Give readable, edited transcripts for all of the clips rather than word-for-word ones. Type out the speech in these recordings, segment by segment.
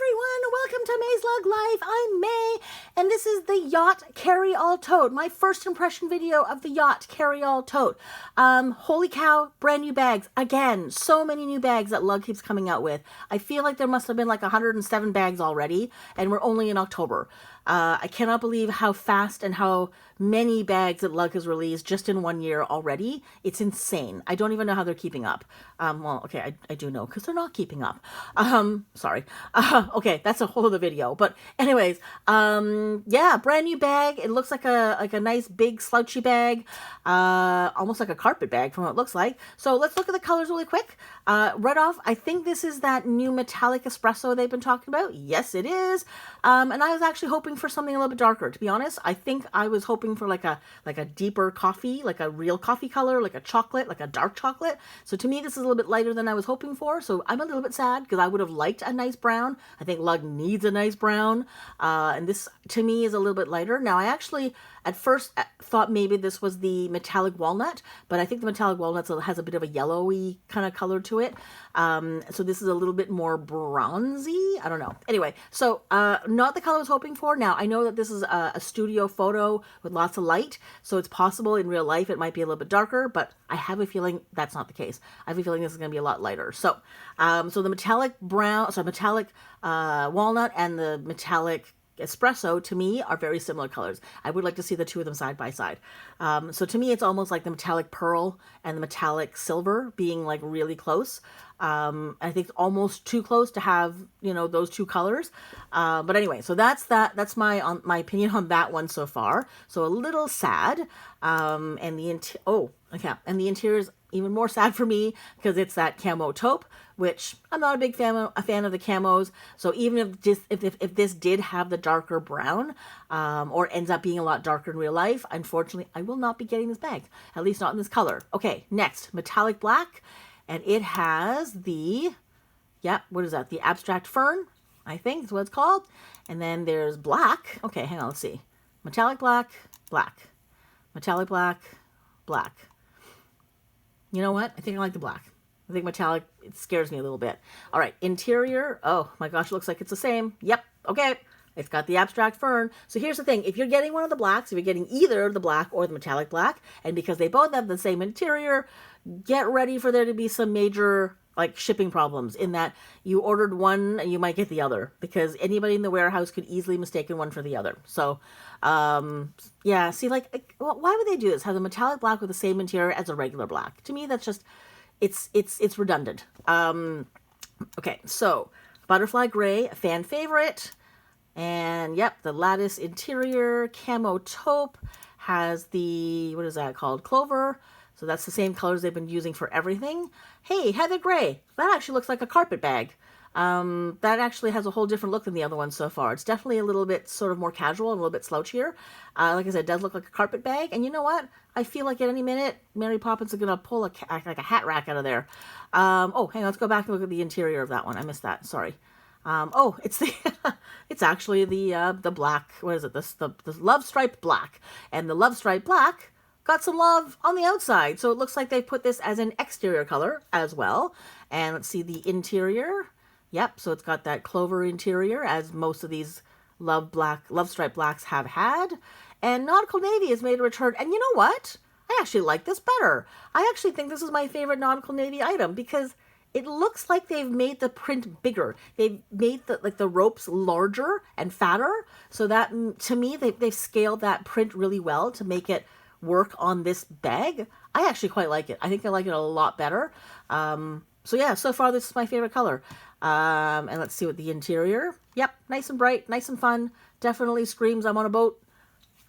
everyone, welcome to MaysLugLife. I'm May, and this is the Yacht Carry-All Tote, my first impression video of the Yacht Carry-All Tote. Holy cow, brand new bags. Again, so many new bags that Lug keeps coming out with. I feel like there must have been like 107 bags already, and we're only in October. I cannot believe how fast and how many bags that Lug has released just in 1 year already. It's insane. I don't even know how they're keeping up. Well, okay, I do know because they're not keeping up. Sorry. Okay, that's a whole other video. But anyways, yeah, brand new bag. It looks like a nice big slouchy bag, almost like a carpet bag from what it looks like. So let's look at the colors really quick. Right off, I think this is that new metallic espresso they've been talking about. Yes, it is. And I was actually hoping for something a little bit darker, to be honest. I think I was hoping for like a deeper coffee, like a real coffee color, like a chocolate, like a dark chocolate. So to me, this is a little bit lighter than I was hoping for. So I'm a little bit sad because I would have liked a nice brown. I think Lug needs a nice brown. And this to me is a little bit lighter. Now I actually at first thought maybe this was the metallic walnut, but I think the metallic walnut has a bit of a yellowy kind of color to it. So this is a little bit more bronzy. I don't know. Anyway, so not the color I was hoping for. Now I know that this is a studio photo with lots of light, so it's possible in real life it might be a little bit darker, but I have a feeling that's not the case. I have a feeling this is going to be a lot lighter. So, so the metallic brown, so metallic walnut and the metallic espresso to me are very similar colors. I would like to see the two of them side by side. So to me, it's almost like the metallic pearl and the metallic silver being like really close. I think it's almost too close to have, you know, those two colors. But anyway, so that's that. That's my opinion on that one so far. So a little sad. And the interior is even more sad for me because it's that camo taupe, which I'm not a big fan of the camos. So even if this did have the darker brown, or ends up being a lot darker in real life, unfortunately, I will not be getting this bag, at least not in this color. Okay, next, metallic black, and it has the, what is that? The abstract fern, I think is what it's called. And then there's black. Okay, hang on, let's see. Metallic black, black, metallic black, black. You know what? I think I like the black. I think metallic, it scares me a little bit. All right, interior. Oh my gosh, it looks like it's the same. Yep, okay. It's got the abstract fern. So here's the thing. If you're getting one of the blacks, if you're getting either the black or the metallic black, and because they both have the same interior, get ready for there to be some major like shipping problems in that you ordered one and you might get the other because anybody in the warehouse could easily mistake one for the other. So, yeah, see, like, why would they do this? Have the metallic black with the same interior as a regular black? To me, that's just, it's redundant. Okay, so butterfly gray, a fan favorite. And yep, the lattice interior, camo taupe, has the, what is that called? Clover. So that's the same colors they've been using for everything. Hey, heather gray. That actually looks like a carpet bag. That actually has a whole different look than the other ones so far. It's definitely a little bit sort of more casual and a little bit slouchier. Like I said, it does look like a carpet bag. And you know what? I feel like at any minute, Mary Poppins is going to pull like a hat rack out of there. Oh, hang on. Let's go back and look at the interior of that one. I missed that. Sorry. Oh, it's the, it's actually the black, what is it? The love stripe black. And the love stripe black got some love on the outside. So it looks like they put this as an exterior color as well. And let's see the interior. Yep, so it's got that clover interior as most of these love stripe blacks have had. And nautical navy has made a return. And you know what? I actually like this better. I actually think this is my favorite nautical navy item because it looks like they've made the print bigger. They've made the ropes larger and fatter. So that, to me, they've scaled that print really well to make it work on this bag. I actually quite like it. I think I like it a lot better. So yeah, so far this is my favorite color. And let's see what the interior. Yep, nice and bright, nice and fun. Definitely screams I'm on a boat.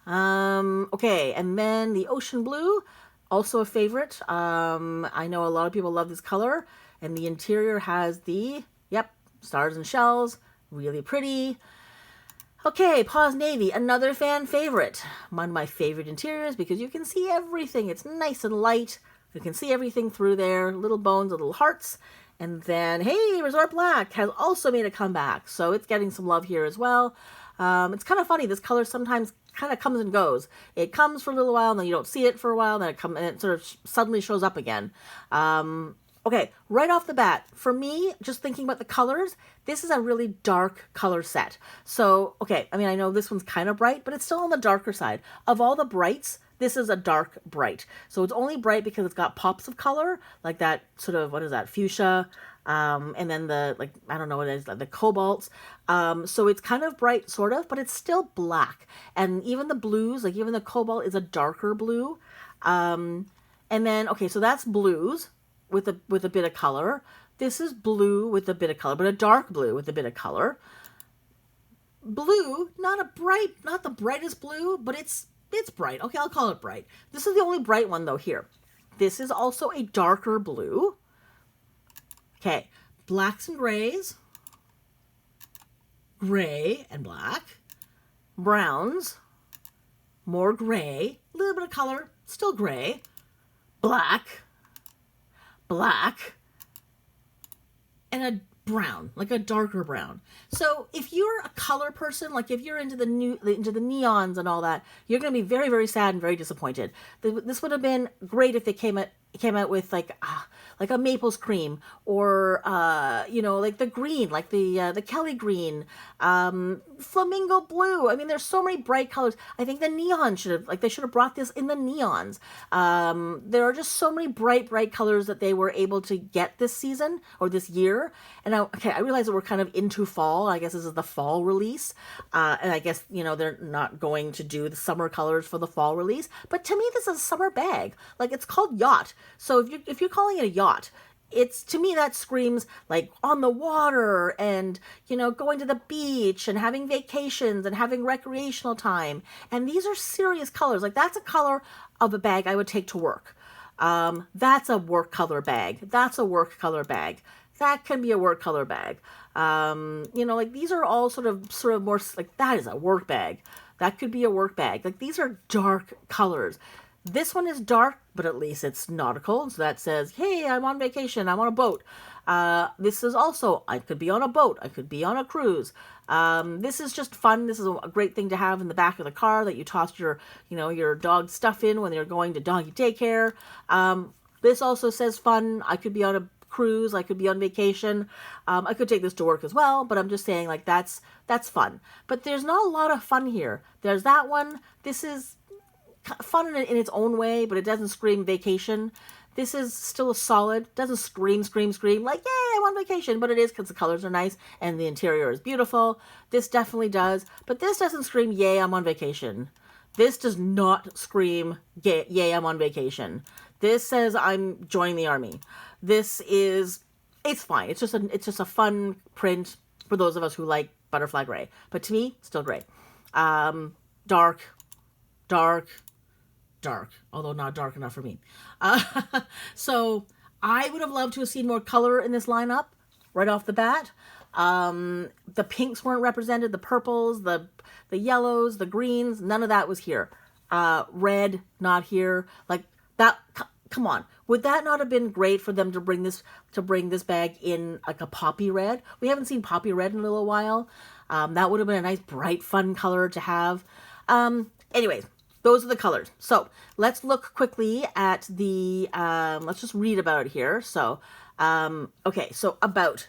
Okay, and then the ocean blue, also a favorite. I know a lot of people love this color. And the interior has the, stars and shells, really pretty. Okay, Paws Navy, another fan favorite. One of my favorite interiors because you can see everything. It's nice and light. You can see everything through there. Little bones, little hearts. And then, hey, Resort Black has also made a comeback. So it's getting some love here as well. It's kind of funny. This color sometimes kind of comes and goes. It comes for a little while, and then you don't see it for a while, and then it sort of suddenly shows up again. Okay, right off the bat, for me, just thinking about the colors, this is a really dark color set. So, okay, I mean, I know this one's kind of bright, but it's still on the darker side. Of all the brights, this is a dark bright. So it's only bright because it's got pops of color, like that sort of, what is that, fuchsia, and then the, like, I don't know what it is, like the cobalts. So it's kind of bright, sort of, but it's still black. And even the blues, like even the cobalt is a darker blue. And then, okay, so that's blues with a bit of color. This is blue with a bit of color, but a dark blue with a bit of color. Blue, not the brightest blue, but it's bright. Okay, I'll call it bright. This is the only bright one though here. This is also a darker blue. Okay, blacks and grays, gray and black, browns, more gray, a little bit of color, still gray, black, and a brown, like a darker brown. So if you're a color person, like if you're into the neons and all that, you're going to be very, very sad and very disappointed. This would have been great if they came out with like a Maples cream, or like the green, like the Kelly green, flamingo blue. I mean, there's so many bright colors. I think the neon should have brought this in the neons. There are just so many bright colors that they were able to get this season or this year. And I realize that we're kind of into fall. I guess this is the fall release, and I guess they're not going to do the summer colors for the fall release. But to me, this is a summer bag. Like, it's called Yacht. So if you're calling it a yacht, it's, to me, that screams like on the water and, going to the beach and having vacations and having recreational time. And these are serious colors. Like, that's a color of a bag I would take to work. That's a work color bag. That's a work color bag. That can be a work color bag. Like, these are all sort of more like, that is a work bag. That could be a work bag. Like, these are dark colors. This one is dark, but at least it's nautical. So that says, hey, I'm on vacation. I'm on a boat. This is also, I could be on a boat. I could be on a cruise. This is just fun. This is a great thing to have in the back of the car that you toss your dog stuff in when you're going to doggy daycare. This also says fun. I could be on a cruise. I could be on vacation. I could take this to work as well, but I'm just saying, like, that's fun. But there's not a lot of fun here. There's that one. This is fun in its own way, but it doesn't scream vacation. This is still a solid, doesn't scream like, yay, I'm on vacation, but it is because the colors are nice and the interior is beautiful. This definitely does, but this doesn't scream, yay, I'm on vacation. This does not scream, yay, I'm on vacation. This says, I'm joining the army. It's fine. It's just a fun print for those of us who like butterfly gray, but to me, still gray. Dark, although not dark enough for me. So I would have loved to have seen more color in this lineup right off the bat. The pinks weren't represented, the purples, the yellows, the greens, none of that was here. Red, not here. Like, that, come on. Would that not have been great for them to bring this bag in like a poppy red? We haven't seen poppy red in a little while. That would have been a nice, bright, fun color to have. Anyways, those are the colors. So let's look quickly at the, let's just read about it here. So, okay, so about,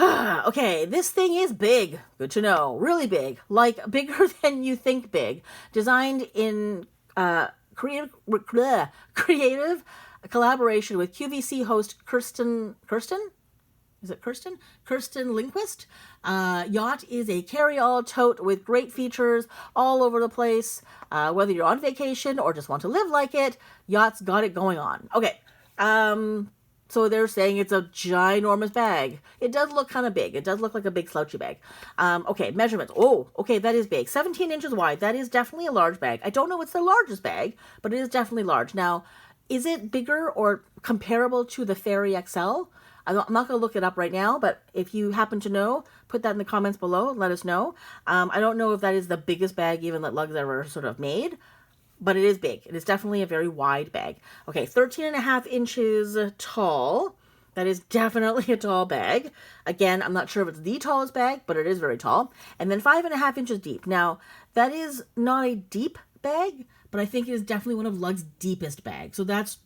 okay, this thing is big. Good to know. Really big. Like, bigger than you think big. Designed in creative collaboration with QVC host Kerstin? Is it Kerstin? Kerstin Lindquist. Yacht is a carry-all tote with great features all over the place. Whether you're on vacation or just want to live like it, Yacht's got it going on. Okay. So they're saying it's a ginormous bag. It does look kind of big. It does look like a big slouchy bag. Okay, measurements. Oh, okay, that is big. 17 inches wide. That is definitely a large bag. I don't know what's the largest bag, but it is definitely large. Now, is it bigger or comparable to the Fairy XL? I'm not going to look it up right now, but if you happen to know, put that in the comments below and let us know. I don't know if that is the biggest bag even that Lug's ever sort of made, but it is big. It is definitely a very wide bag. Okay, 13.5 inches tall. That is definitely a tall bag. Again, I'm not sure if it's the tallest bag, but it is very tall. And then 5.5 inches deep. Now, that is not a deep bag, but I think it is definitely one of Lug's deepest bags. So that's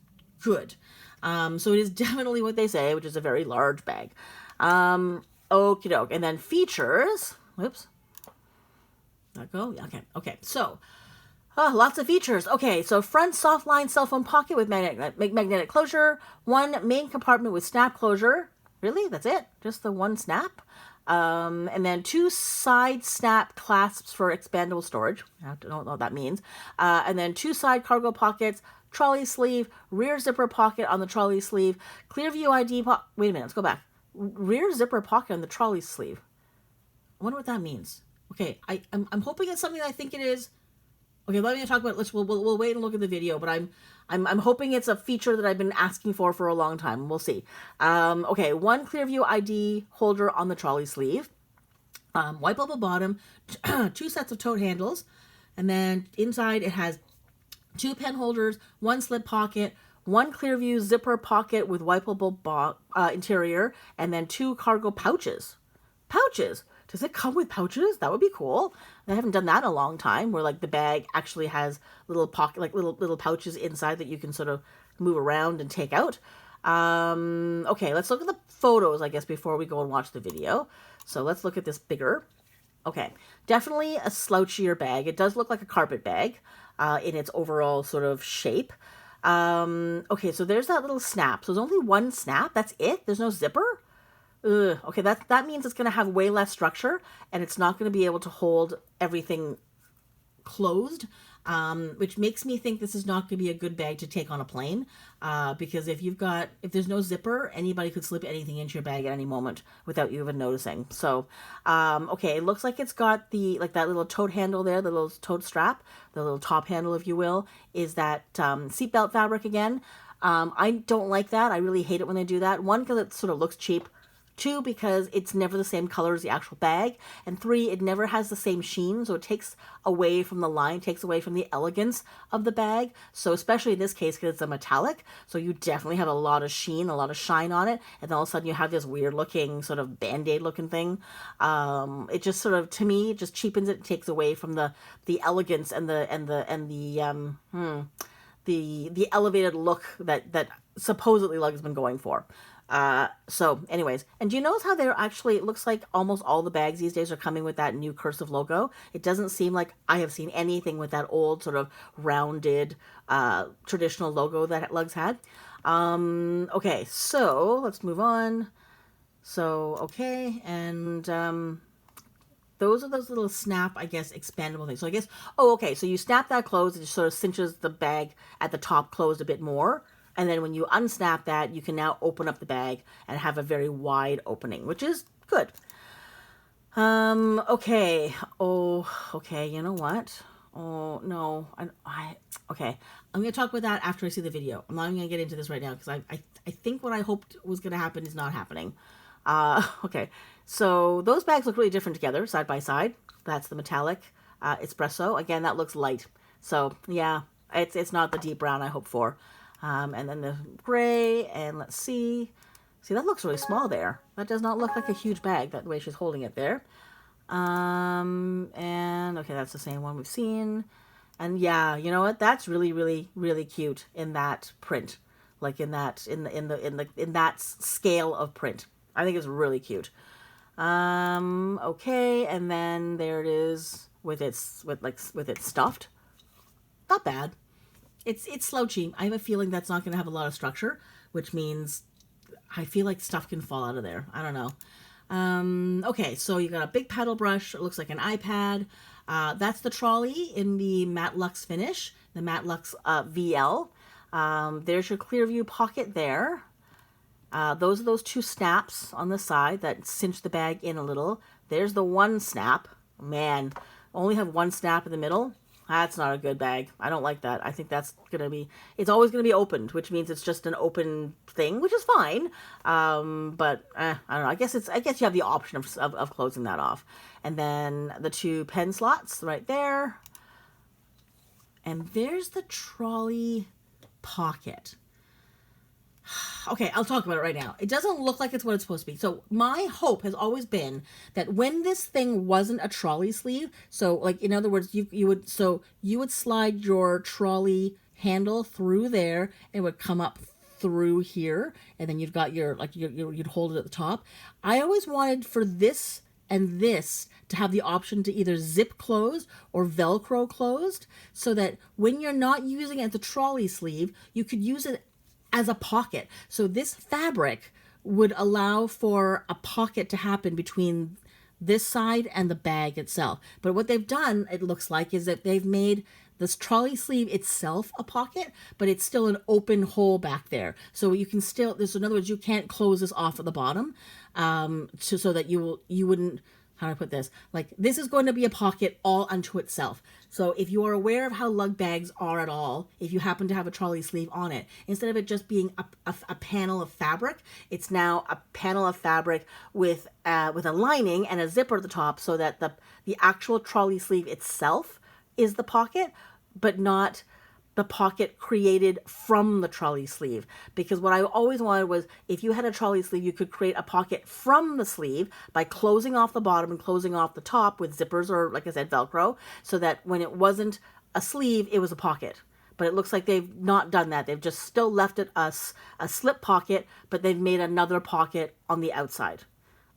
good. So it is definitely what they say, which is a very large bag. Okie doke. And then features. Whoops. Let go. Okay. So, lots of features. Okay, so front soft line cell phone pocket with magnetic closure. One main compartment with snap closure. Really? That's it? Just the one snap? And then 2 side snap clasps for expandable storage. I don't know what that means. And then 2 side cargo pockets, trolley sleeve, rear zipper pocket on the trolley sleeve, clear view ID wait a minute, let's go back. Rear zipper pocket on the trolley sleeve. I wonder what that means. Okay, I'm hoping it's something I think it is. Okay, let me talk about it. We'll wait and look at the video, but I'm hoping it's a feature that I've been asking for a long time. We'll see. Okay, 1 Clearview ID holder on the trolley sleeve, wipeable bottom, 2 sets of tote handles, and then inside it has 2 pen holders, 1 slip pocket, 1 Clearview zipper pocket with wipeable interior, and then 2 cargo pouches. Pouches. Does it come with pouches? That would be cool. I haven't done that in a long time, where like the bag actually has little pocket, like little pouches inside that you can sort of move around and take out. Okay, let's look at the photos, I guess, before we go and watch the video. So let's look at this bigger. Okay, definitely a slouchier bag. It does look like a carpet bag in its overall sort of shape. Okay, so there's that little snap. So there's only 1 snap. That's it? There's no zipper? Ugh. Okay, that means it's going to have way less structure, and it's not going to be able to hold everything closed, which makes me think this is not going to be a good bag to take on a plane, because if there's no zipper, anybody could slip anything into your bag at any moment without you even noticing. So, okay, it looks like it's got that little tote handle there, the little tote strap, the little top handle, if you will, is that seatbelt fabric again. I don't like that. I really hate it when they do that. 1, because it sort of looks cheap. 2, because it's never the same color as the actual bag. And 3, it never has the same sheen, so it takes away from the line, takes away from the elegance of the bag. So especially in this case, because it's a metallic, so you definitely have a lot of sheen, a lot of shine on it, and then all of a sudden you have this weird looking sort of Band-Aid looking thing. It just sort of, to me, it just cheapens it, takes away from the elegance and the elevated look that supposedly Lug has been going for. So anyways, and do you notice how they're actually, it looks like almost all the bags these days are coming with that new cursive logo. It doesn't seem like I have seen anything with that old sort of rounded, traditional logo that Lug's had. Okay, so let's move on. So, okay, and, those are those little snap, I guess, expandable things. So I guess, okay, so you snap that closed, it just sort of cinches the bag at the top closed a bit more. And then when you unsnap that, you can now open up the bag and have a very wide opening, which is good. Okay. Okay, you know what? Oh, no. Okay. I'm going to talk about that after I see the video. I'm not even going to get into this right now because I think what I hoped was going to happen is not happening. Okay. So those bags look really different together, side by side. That's the metallic espresso. Again, that looks light. So, yeah, it's not the deep brown I hoped for. And then the gray, and let's see. See, that looks really small there. That does not look like a huge bag, that way she's holding it there. And, okay, that's the same one we've seen. And yeah, you know what? That's really, really, really cute in that print. Like in that, in that scale of print. I think it's really cute. Okay, and then there it is with its stuffed. Not bad. It's slouchy. I have a feeling that's not going to have a lot of structure, which means I feel like stuff can fall out of there. I don't know. Okay, so you got a big paddle brush. It looks like an iPad. That's the trolley in the Matte Luxe finish, the Matte Luxe VL. There's your Clearview pocket there. Those are those 2 snaps on the side that cinch the bag in a little. There's the 1 snap. Man, only have 1 snap in the middle. That's not a good bag. I don't like that. I think that's going to be, it's always going to be opened, which means it's just an open thing, which is fine. But I don't know. I guess you have the option of closing that off. And then the 2 pen slots right there. And there's the trolley pocket. Okay, I'll talk about it right now. It doesn't look like it's what it's supposed to be. So my hope has always been that when this thing wasn't a trolley sleeve, so like in other words, you would slide your trolley handle through there. It would come up through here, and then you've got your, like, you'd hold it at the top. I always wanted for this and this to have the option to either zip closed or Velcro closed, so that when you're not using it as a trolley sleeve, you could use it as a pocket. So this fabric would allow for a pocket to happen between this side and the bag itself. But what they've done, it looks like, is that they've made this trolley sleeve itself a pocket, but it's still an open hole back there. So you can still, this, in other words, you can't close this off at the bottom, so that you wouldn't, how do I put this? Like, this is going to be a pocket all unto itself. So if you are aware of how lug bags are at all, if you happen to have a trolley sleeve on it, instead of it just being a panel of fabric, it's now a panel of fabric with a lining and a zipper at the top, so that the actual trolley sleeve itself is the pocket, but not the pocket created from the trolley sleeve. Because what I always wanted was, if you had a trolley sleeve, you could create a pocket from the sleeve by closing off the bottom and closing off the top with zippers or, like I said, Velcro, so that when it wasn't a sleeve, it was a pocket. But it looks like they've not done that. They've just still left it a slip pocket, but they've made another pocket on the outside.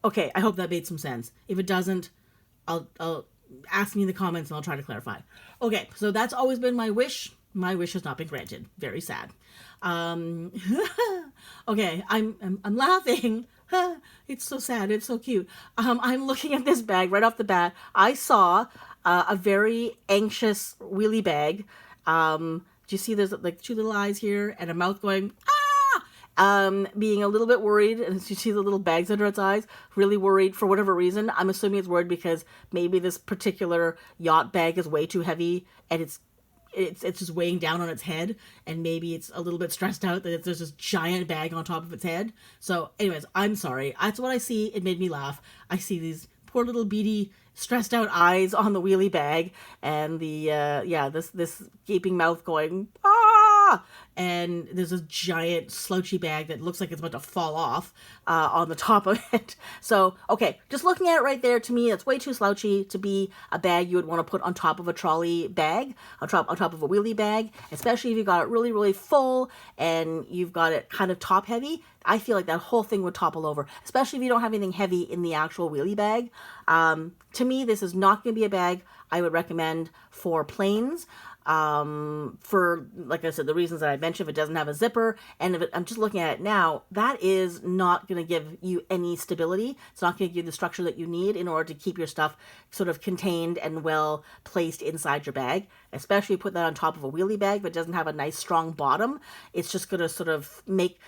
Okay, I hope that made some sense. If it doesn't, I'll ask me in the comments and I'll try to clarify. Okay, so that's always been my wish. My wish has not been granted. Very sad. Okay, I'm laughing. It's so sad. It's so cute. I'm looking at this bag right off the bat. I saw a very anxious wheelie bag. Do you see there's like two little eyes here and a mouth going, ah! Being a little bit worried, and you see the little bags under its eyes, really worried for whatever reason. I'm assuming it's worried because maybe this particular yacht bag is way too heavy and it's just weighing down on its head, and maybe it's a little bit stressed out that there's this giant bag on top of its head. So anyways, I'm sorry. That's what I see. It made me laugh. I see these poor little beady stressed out eyes on the wheelie bag, and the this gaping mouth going, ah! And there's a giant slouchy bag that looks like it's about to fall off on the top of it. So, okay, just looking at it right there, to me, that's way too slouchy to be a bag you would want to put on top of a trolley bag, on top of a wheelie bag, especially if you got it really, really full and you've got it kind of top heavy. I feel like that whole thing would topple over, especially if you don't have anything heavy in the actual wheelie bag. To me, this is not going to be a bag I would recommend for planes. For, like I said, the reasons that I mentioned, if it doesn't have a zipper, and if I'm just looking at it now, that is not going to give you any stability. It's not going to give you the structure that you need in order to keep your stuff sort of contained and well placed inside your bag. Especially put that on top of a wheelie bag, but it doesn't have a nice strong bottom. It's just going to sort of make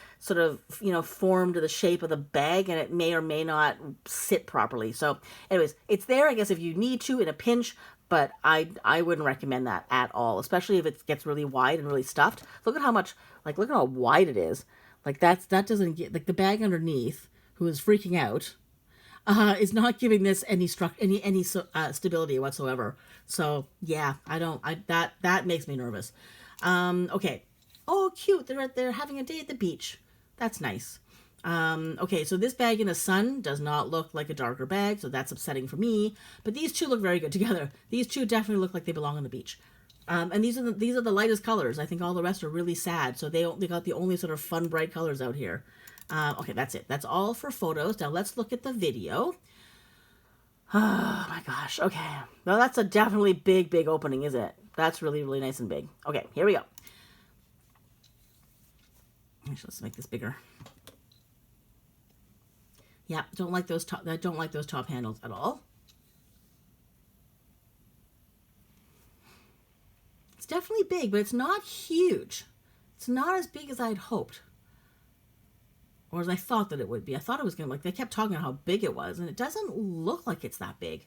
form to the shape of the bag, and it may or may not sit properly. So anyways, it's there, I guess, if you need to in a pinch, but I wouldn't recommend that at all, especially if it gets really wide and really stuffed. Look at how much, like, look at how wide it is. Like, that doesn't get, like, the bag underneath, who is freaking out, is not giving this any stability whatsoever. So yeah, that makes me nervous. Okay. Oh, cute. They're having a day at the beach. That's nice. Okay, so this bag in the sun does not look like a darker bag, so that's upsetting for me. But these two look very good together. These two definitely look like they belong on the beach. And these are the lightest colors. I think all the rest are really sad, so they got the only sort of fun, bright colors out here. Okay, that's it. That's all for photos. Now let's look at the video. Oh my gosh. Okay. Well, that's a definitely big, big opening, isn't it? That's really, really nice and big. Okay, here we go. Actually, let's make this bigger. Yeah, I don't like those top handles at all. It's definitely big, but it's not huge. It's not as big as I'd hoped. Or as I thought that it would be. I thought it was going to, like, they kept talking about how big it was, and it doesn't look like it's that big.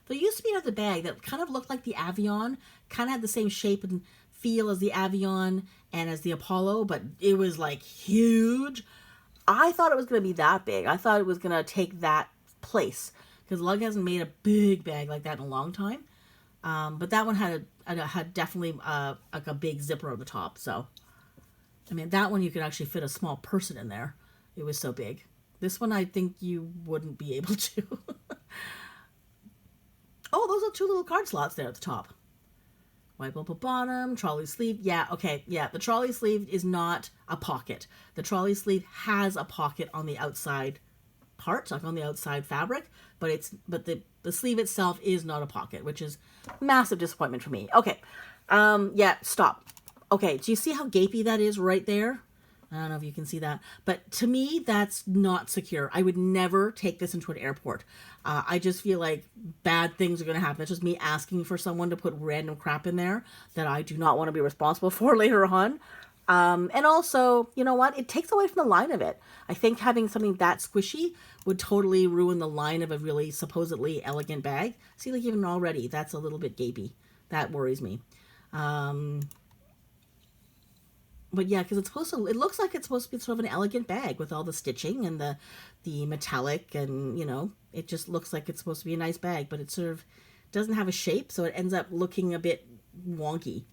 There used to be another bag that kind of looked like the Avion, kind of had the same shape and feel as the Avion and as the Apollo, but it was, like, huge. I thought it was going to be that big. I thought it was going to take that place, because Lug hasn't made a big bag like that in a long time. But that one had definitely like a big zipper on the top. So, I mean, that one you could actually fit a small person in there. It was so big. This one I think you wouldn't be able to. Oh, those are two little card slots there at the top. Wipeable bottom, trolley sleeve. Yeah, okay, yeah. The trolley sleeve is not a pocket. The trolley sleeve has a pocket on the outside part, like on the outside fabric, but the sleeve itself is not a pocket, which is massive disappointment for me. Okay, yeah, stop. Okay, do you see how gapey that is right there? I don't know if you can see that, but to me, that's not secure. I would never take this into an airport. I just feel like bad things are going to happen. It's just me asking for someone to put random crap in there that I do not want to be responsible for later on. And also, you know what? It takes away from the line of it. I think having something that squishy would totally ruin the line of a really supposedly elegant bag. See, like even already, that's a little bit gapey. That worries me. But yeah, because it looks like it's supposed to be sort of an elegant bag with all the stitching and the metallic, and, you know, it just looks like it's supposed to be a nice bag, but it sort of doesn't have a shape, so it ends up looking a bit wonky.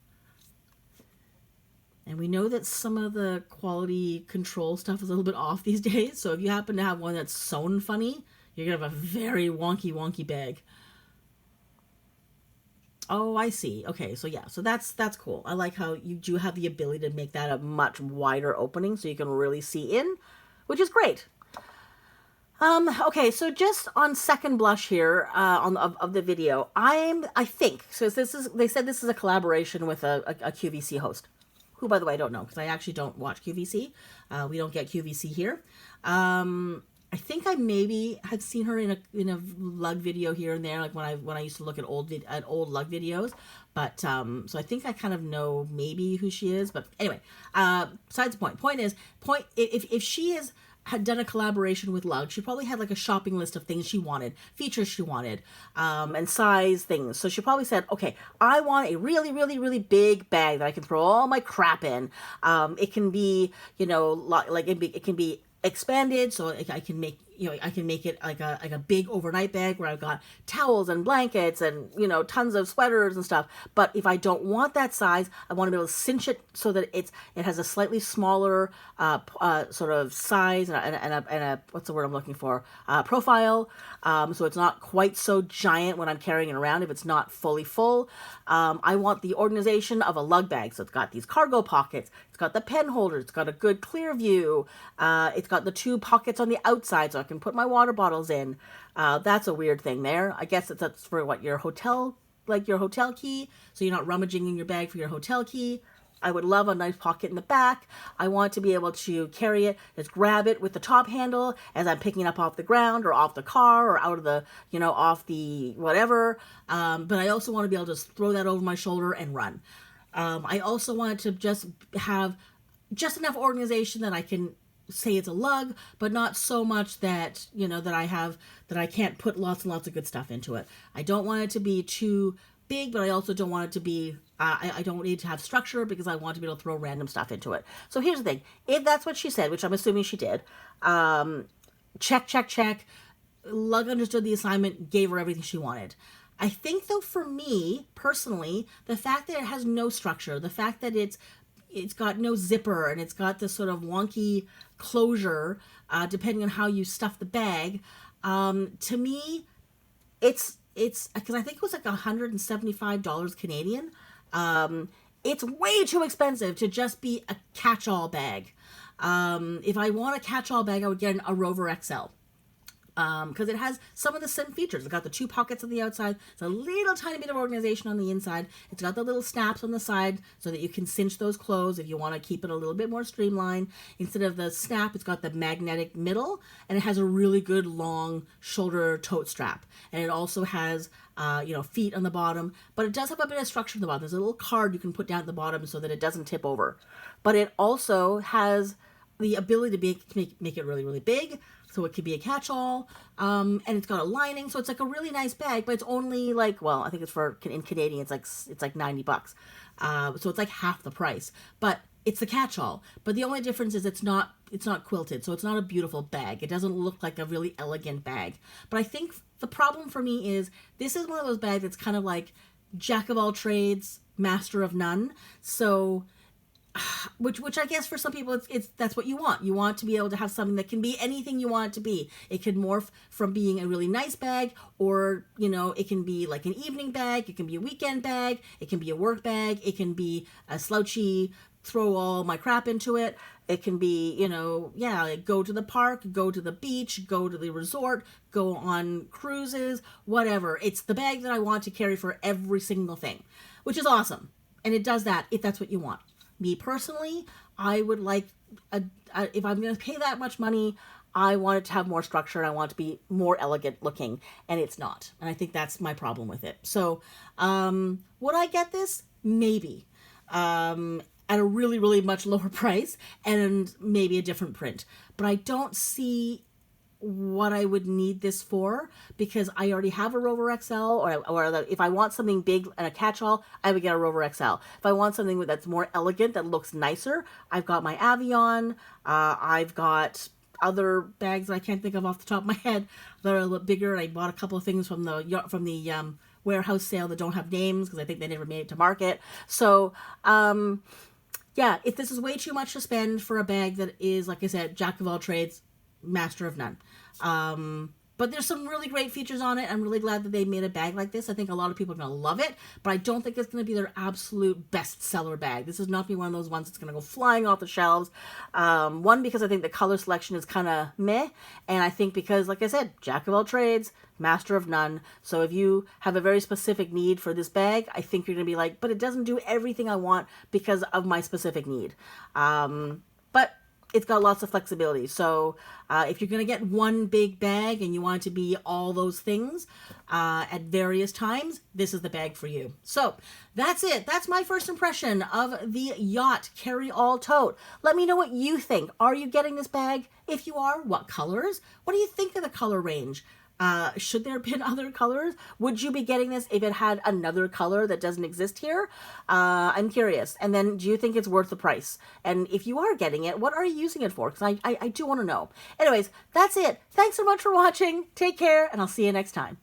And we know that some of the quality control stuff is a little bit off these days, so if you happen to have one that's sewn funny, you're going to have a very wonky bag. Oh, I see. Okay, so yeah, so that's cool. I like how you do have the ability to make that a much wider opening so you can really see in, which is great. Okay, so just on second blush here of the video, I think so. They said this is a collaboration with a QVC host, who, by the way, I don't know because I actually don't watch QVC. We don't get QVC here. I think I maybe had seen her in a lug video here and there, like when I used to look at old lug videos. But so I think I kind of know maybe who she is. But anyway, besides the point. If she had done a collaboration with Lug, she probably had like a shopping list of things she wanted, features she wanted, and size things. So she probably said, okay, I want a really big bag that I can throw all my crap in. It can be, you know, like it can be expanded, so I can make, you know, I can make it like a big overnight bag where I've got towels and blankets and, you know, tons of sweaters and stuff. But if I don't want that size, I want to be able to cinch it so that it has a slightly smaller sort of size and a what's the word I'm looking for, profile, so it's not quite so giant when I'm carrying it around if it's not fully full. I want the organization of a lug bag, so it's got these cargo pockets, it's got the pen holder, it's got a good clear view, it's got the 2 pockets on the outside so I can put my water bottles in. That's a weird thing there. I guess that's for what, your hotel, like your hotel key, so you're not rummaging in your bag for your hotel key. I would love a nice pocket in the back. I want to be able to carry it, just grab it with the top handle as I'm picking it up off the ground or off the car or out of the, you know, off the whatever. But I also want to be able to just throw that over my shoulder and run. I also want to just have just enough organization that I can say it's a lug, but not so much that, you know, that I can't put lots and lots of good stuff into it. I don't want it to be too big, but I also don't want it to be, I don't need to have structure because I want to be able to throw random stuff into it. So here's the thing. If that's what she said, which I'm assuming she did, check. Lug understood the assignment, gave her everything she wanted. I think, though, for me, personally, the fact that it has no structure, the fact that it's got no zipper and it's got this sort of wonky closure, depending on how you stuff the bag, to me, it's because I think it was like $175 Canadian. It's way too expensive to just be a catch-all bag. If I want a catch-all bag, I would get a Rover XL. Because it has some of the same features. It's got the 2 pockets on the outside. It's a little tiny bit of organization on the inside. It's got the little snaps on the side so that you can cinch those closed if you want to keep it a little bit more streamlined. Instead of the snap, it's got the magnetic middle, and it has a really good long shoulder tote strap. And it also has, feet on the bottom, but it does have a bit of structure on the bottom. There's a little card you can put down at the bottom so that it doesn't tip over. But it also has the ability to make it really big, so it could be a catch-all, and it's got a lining, so it's like a really nice bag, but it's only like, well, I think it's in Canadian, it's like $90, so it's like half the price, but it's a catch-all. But the only difference is it's not quilted, so it's not a beautiful bag. It doesn't look like a really elegant bag. But I think the problem for me is this is one of those bags that's kind of like jack of all trades, master of none. So which I guess for some people it's that's what you want. You want to be able to have something that can be anything you want it to be. It could morph from being a really nice bag, or it can be like an evening bag, it can be a weekend bag, it can be a work bag, it can be a slouchy, throw all my crap into it. It can be, like go to the park, go to the beach, go to the resort, go on cruises, whatever. It's the bag that I want to carry for every single thing, which is awesome. And it does that if that's what you want. Me personally, I would like, if I'm going to pay that much money, I want it to have more structure and I want it to be more elegant looking, and it's not. And I think that's my problem with it. So would I get this? Maybe. At a really, really much lower price and maybe a different print. But I don't see what I would need this for, because I already have a Rover XL, or if I want something big and a catch-all, I would get a Rover XL. If I want something that's more elegant, that looks nicer, I've got my Avion, I've got other bags that I can't think of off the top of my head that are a little bigger. I bought a couple of things from the warehouse sale that don't have names because I think they never made it to market. So, yeah, if this is way too much to spend for a bag that is, like I said, jack of all trades, master of none. But there's some really great features on it. I'm really glad that they made a bag like this. I think a lot of people are going to love it, but I don't think it's going to be their absolute bestseller bag. This is not be one of those ones that's going to go flying off the shelves. One, because I think the color selection is kind of meh, and I think because, like I said, jack of all trades, master of none. So if you have a very specific need for this bag, I think you're going to be like, but it doesn't do everything I want because of my specific need. But it's got lots of flexibility. So if you're going to get one big bag and you want it to be all those things at various times, this is the bag for you. So that's it. That's my first impression of the Yacht Carry-All Tote. Let me know what you think. Are you getting this bag? If you are, what colors? What do you think of the color range? Should there have been other colors? Would you be getting this if it had another color that doesn't exist here? I'm curious. And then, do you think it's worth the price? And if you are getting it, what are you using it for? Because I do want to know. Anyways, that's it. Thanks so much for watching. Take care, and I'll see you next time.